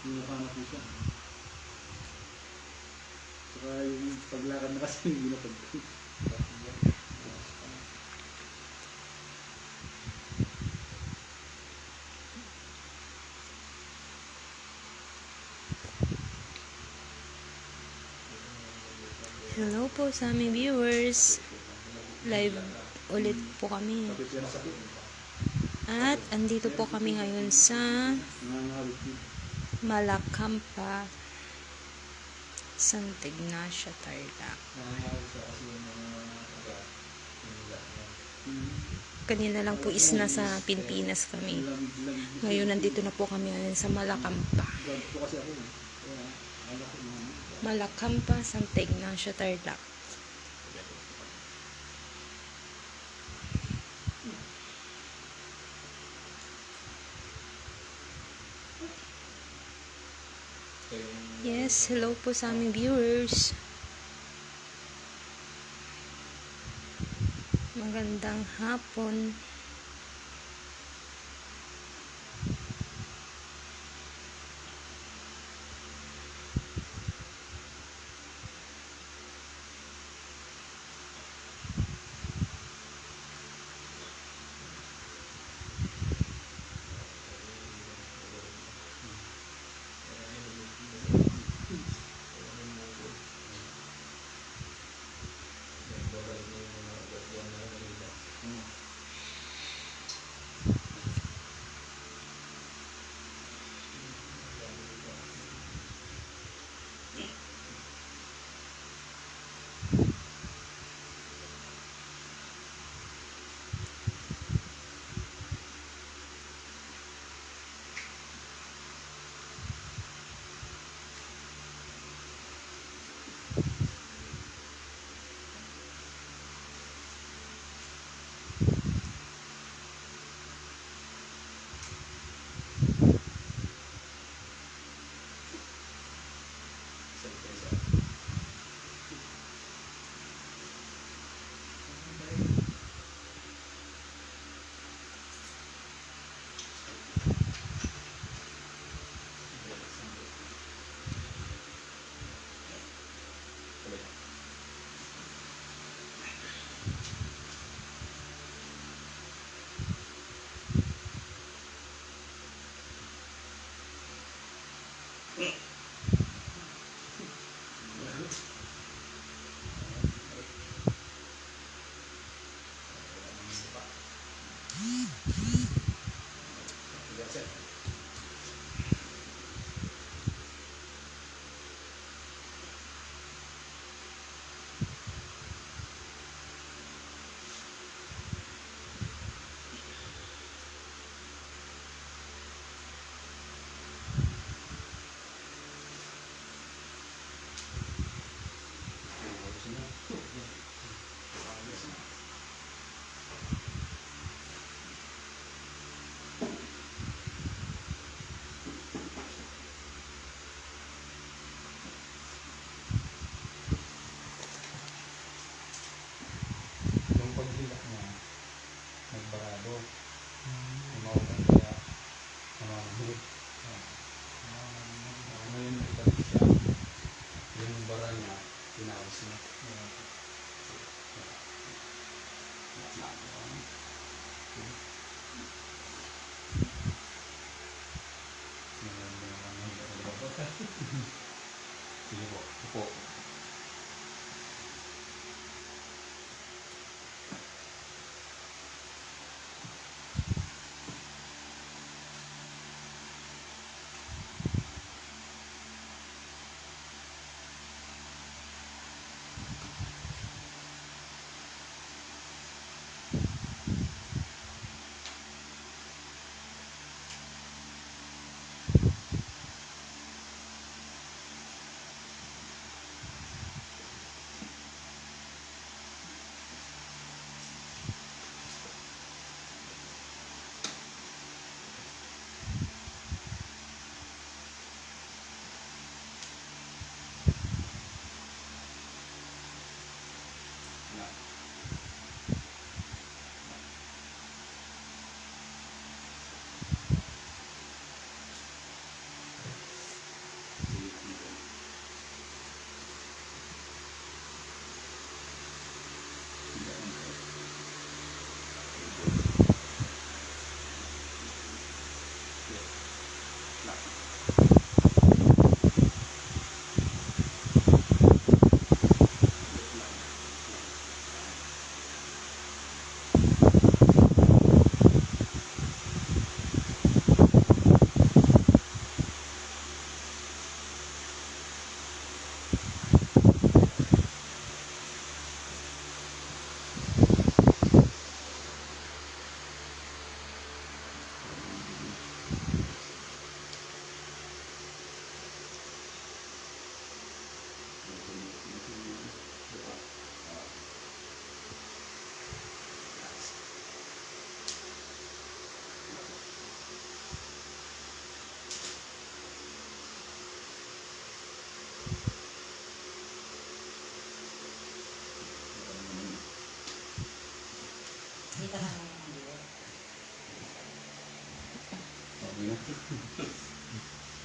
Yung mukha na po siya. Saka yung paglakad na kasi hindi na pag... Hello po sa aming viewers. Live ulit po kami. At andito po kami ngayon sa Malacampa, Santa Ignacia, Tarlac. Kanina lang po is nasa Pilipinas kami. Ngayon nandito na po kami ngayon sa Malacampa. Malacampa, Santa Ignacia, Tarlac. Yes, hello po sa aming viewers. Magandang hapon. Yung paghilak niya, nagbarado. Umaulan kaya namamahid. Ngayon nagbalik siya. Yung bara niya, tinawis niya. Sige po, upo.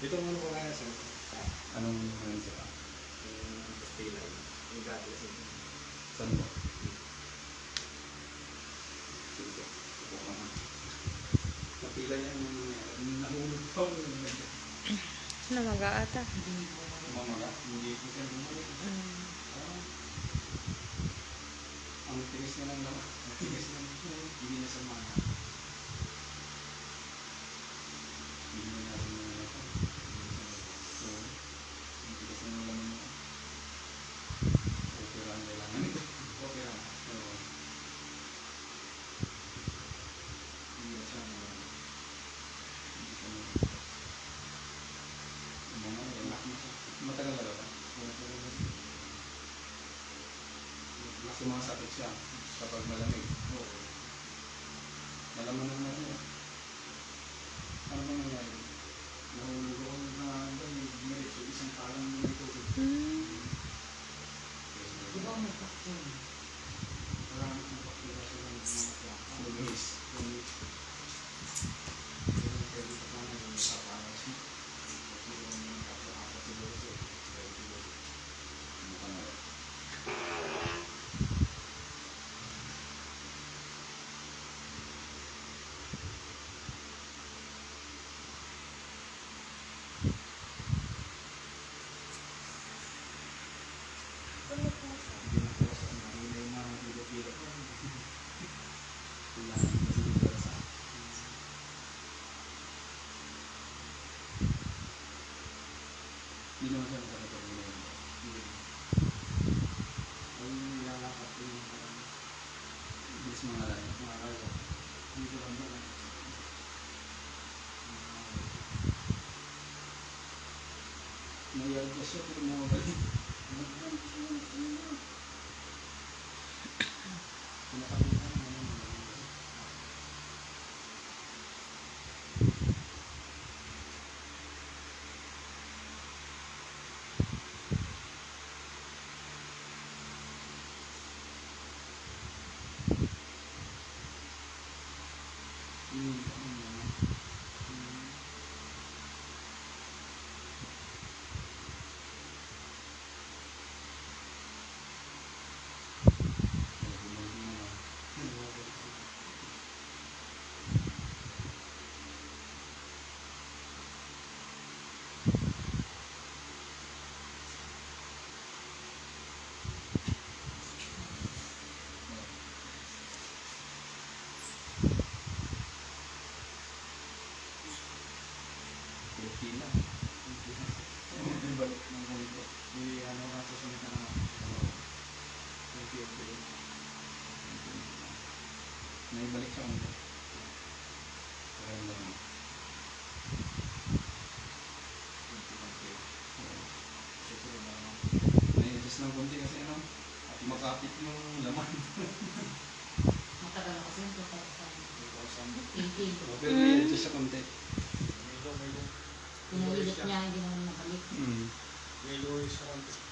Itong ano ko kaya sir? Anong meron sila? Yung pastila. Yung gatas. Saan ba? Sige. Upo ka na. Napila yan yung nahulog pa. Namaga ata. Mamaga? Hindi ko siya bumalik. Mm. Ang tinis na lang naman. Ang tigas na hindi na samahan. Hindi na natin na ito. So, ang tinis na lang naman. Okay lang kailangan ito. Okay lang. So, Hindi na siya naman. hindi ka na. Lock na siya. Matagal na ba? Sumasakit siya kapag malamig. Oo. Malaman na natin. Ano bang nangyari? Nahulog ako na diretso isang talang mo ito. Mm. Di ba may pakyan? Marami kong pakira sila ng mga plaka. Lumis. Lumis. Yung pwede pa na yung kapalas mo. Kasi yung kapwa-apat siguro siya. Pwede siguro. Mukha na rin. Hindi na po sa mahina yung mga pila-pila ko. Kailangan na siguro sa hindi naman siya masakit ang ulo. Hindi. Ay, nilalakad ko yung parang Bilis mga layo. mga kaya. Dito lang ba? Naialgas siya pero mawabalik. Pinakapita naman yung Pilipina. balik ng ganito. Di ano nga susunod na naman. Okay. Naibalik siya ulit. Kaya lang. Susunod na naman. Nai-adjust ng konti kasi ano, makapit yung laman. Matagal na kasi yung 2,000. 2018. Pero nai-adjust siya konti. May Pinahilit niya, hindi naman nakalik. Mm. May lower sa konti.